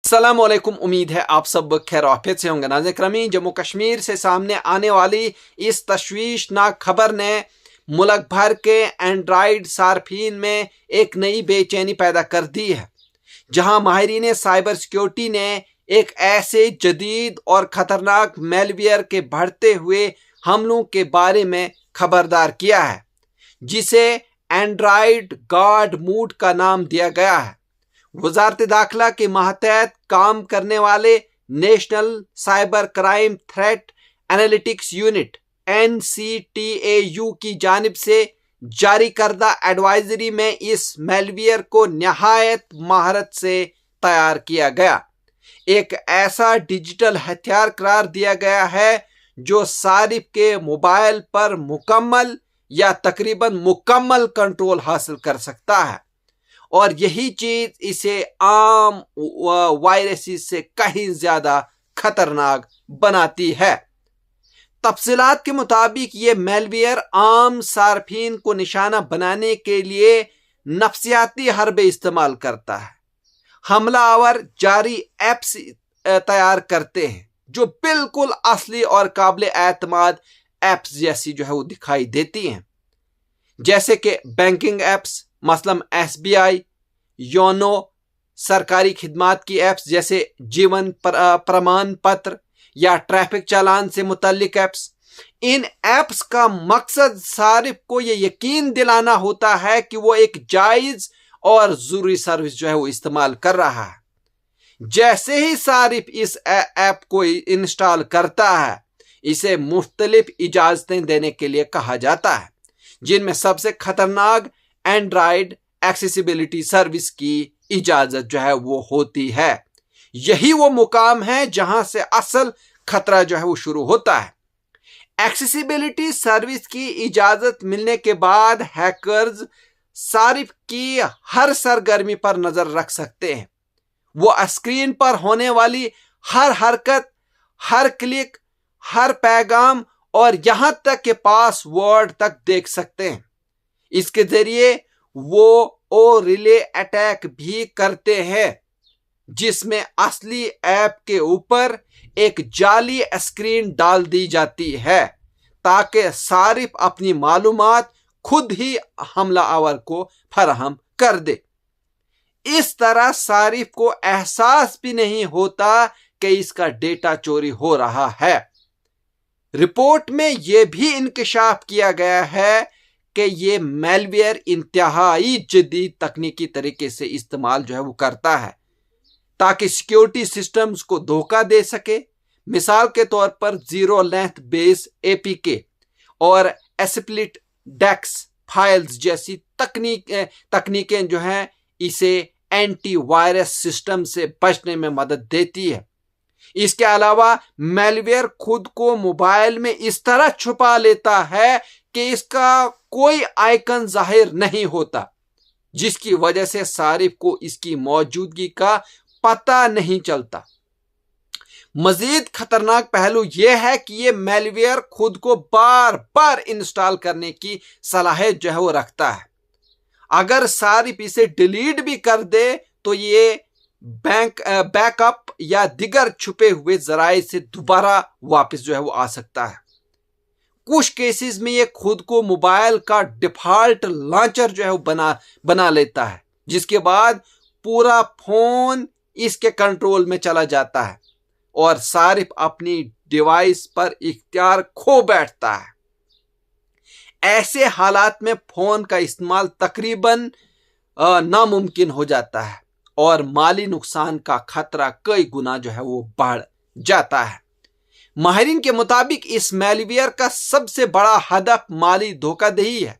अस्सलामुअलैकुम। उम्मीद है आप सब खैर आफियत से होंगे। नाज़रीन करमी, जम्मू कश्मीर से सामने आने वाली इस तशवीशनाक खबर ने मुल्क भर के एंड्राइड सार्फिन में एक नई बेचैनी पैदा कर दी है, जहां माहिरीन साइबर सिक्योरिटी ने एक ऐसे जदीद और ख़तरनाक मेलवेयर के बढ़ते हुए हमलों के बारे में खबरदार किया है, जिसे एंड्राइड गार्ड मूड का नाम दिया गया है। वजारत दाखिला के मातहत काम करने वाले national cyber crime threat analytics unit NCTAU की जानिब से जारी करदा एडवाइजरी में इस मेलवेयर को नहायत महारत से तैयार किया गया। एक ऐसा डिजिटल हथियार करार दिया गया है जो सारिफ के मोबाइल पर मुकम्मल या तकरीबन मुकम्मल कंट्रोल हासिल कर सकता है, और यही चीज इसे आम वायरसेस से कहीं ज्यादा खतरनाक बनाती है। तफसीलात के मुताबिक ये मेलवेयर आम सार्फिन को निशाना बनाने के लिए नफ्सियाती हरबे इस्तेमाल करता है। हमलावर जारी एप्स तैयार करते हैं जो बिल्कुल असली और काबिल एतमाद एप्स जैसी वो दिखाई देती हैं, जैसे कि बैंकिंग एप्स मसलन SBI, योनो, सरकारी खिदमात की एप्स जैसे जीवन प्रमाण पत्र या ट्रैफिक चालान से मुतल्लिक एप्स। इन एप्स का मकसद सारिफ को यह यकीन दिलाना होता है कि वो एक जायज और जरूरी सर्विस वो इस्तेमाल कर रहा है। जैसे ही सारिफ इस ऐप को इंस्टॉल करता है, इसे मुख्तलिफ इजाजतें देने के लिए कहा जाता है, जिनमें सबसे खतरनाक एंड्राइड एक्सेसिबिलिटी सर्विस की इजाजत वो होती है। यही वो मुकाम है जहां से असल खतरा वो शुरू होता है। एक्सेसिबिलिटी सर्विस की इजाजत मिलने के बाद हैकर्स सारिफ की हर सरगर्मी पर नजर रख सकते हैं। वो स्क्रीन पर होने वाली हर हरकत, हर क्लिक, हर पैगाम और यहां तक के पासवर्ड तक देख सकते हैं। इसके जरिए वो रिले अटैक भी करते हैं, जिसमें असली ऐप के ऊपर एक जाली स्क्रीन डाल दी जाती है ताकि सारिफ अपनी मालूमात खुद ही हमलावर को फराहम कर दे। इस तरह सारिफ को एहसास भी नहीं होता कि इसका डेटा चोरी हो रहा है। रिपोर्ट में यह भी इंकशाफ किया गया है कि यह मेलवेयर इंतहाई जदीद तकनीकी तरीके से इस्तेमाल वो करता है ताकि सिक्योरिटी सिस्टम्स को धोखा दे सके। मिसाल के तौर पर जीरो लेंथ बेस APK और स्प्लिट डेक्स फाइल्स जैसी तकनीकें हैं इसे एंटीवायरस सिस्टम से बचने में मदद देती है। इसके अलावा मेलवेयर खुद को मोबाइल में इस तरह छुपा लेता है कि इसका कोई आइकन जाहिर नहीं होता, जिसकी वजह से सारिफ को इसकी मौजूदगी का पता नहीं चलता। मजीद खतरनाक पहलू यह है कि यह मेलवेयर खुद को बार बार इंस्टॉल करने की सलाहियत वो रखता है। अगर सारिफ इसे डिलीट भी कर दे तो ये बैकअप या दिगर छुपे हुए जराए से दोबारा वापस वो आ सकता है। कुछ केसेस में ये खुद को मोबाइल का डिफॉल्ट लॉन्चर बना लेता है, जिसके बाद पूरा फोन इसके कंट्रोल में चला जाता है और सारिफ अपनी डिवाइस पर इख्तियार खो बैठता है। ऐसे हालात में फोन का इस्तेमाल तकरीबन नामुमकिन हो जाता है और माली नुकसान का खतरा कई गुना वो बढ़ जाता है। माहिरीन के मुताबिक इस मेलवेयर का सबसे बड़ा हदफ माली धोखाधड़ी है।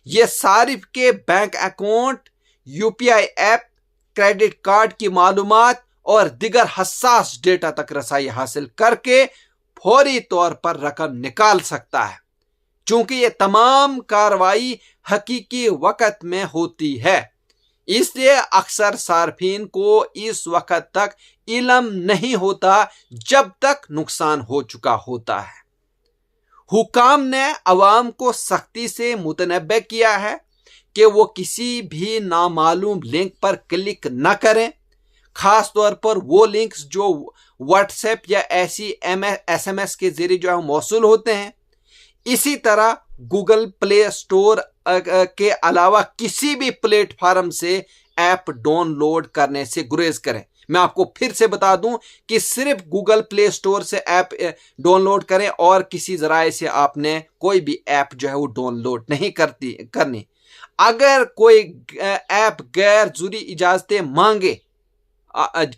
यह सारिफ के bank account, UPI app, credit card की मालूमात और दिगर हसास डेटा तक रसाई हासिल करके फौरी तौर पर रकम निकाल सकता है। चूंकि यह तमाम कार्रवाई हकीकी वक्त में होती है, इसलिए अक्सर सार्फिन को इस वक्त तक इल्म नहीं होता जब तक नुकसान हो चुका होता है। हुकाम ने अवाम को सख्ती से मुतनब्बे किया है कि वो किसी भी नामालूम लिंक पर क्लिक न करें, खास तौर पर वो लिंक्स जो व्हाट्सएप या ऐसी SMS के जरिए जो है मौसूल होते हैं। इसी तरह गूगल प्ले स्टोर के अलावा किसी भी प्लेटफॉर्म से ऐप डाउनलोड करने से गुरेज करें। मैं आपको फिर से बता दूं कि सिर्फ गूगल प्ले स्टोर से ऐप डाउनलोड करें और किसी जराए से आपने कोई भी ऐप जो है वो डाउनलोड नहीं करनी। अगर कोई ऐप गैर जरूरी इजाजतें मांगे,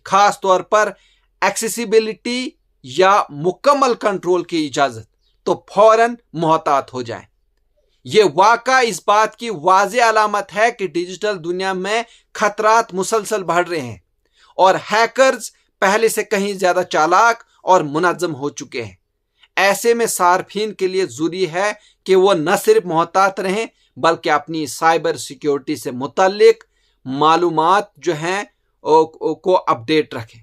खास तौर पर एक्सेसिबिलिटी या मुकम्मल कंट्रोल की इजाजत, तो फौरन मोहतात हो जाएं। यह वाक़ा इस बात की वाज़े अलामत है कि डिजिटल दुनिया में खतरात मुसलसल बढ़ रहे हैं और हैकर्स पहले से कहीं ज्यादा चालाक और मुनज़्ज़म हो चुके हैं। ऐसे में सार्फिन के लिए जरूरी है कि वो न सिर्फ मोहतात रहें बल्कि अपनी साइबर सिक्योरिटी से मुतल्लिक मालूमात जो हैं को अपडेट रखें।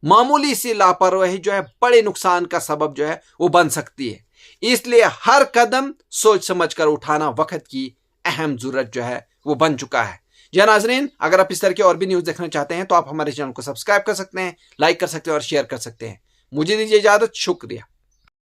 मामूली सी लापरवाही जो है बड़े नुकसान का सबब जो है वो बन सकती है। इसलिए हर कदम सोच समझ कर उठाना वक्त की अहम जरूरत जो है वो बन चुका है। जी नाज़रीन, अगर आप इस तरह की और भी न्यूज़ देखना चाहते हैं तो आप हमारे चैनल को सब्सक्राइब कर सकते हैं, लाइक कर सकते हैं और शेयर कर सकते हैं। मुझे दीजिए इजाजत। शुक्रिया।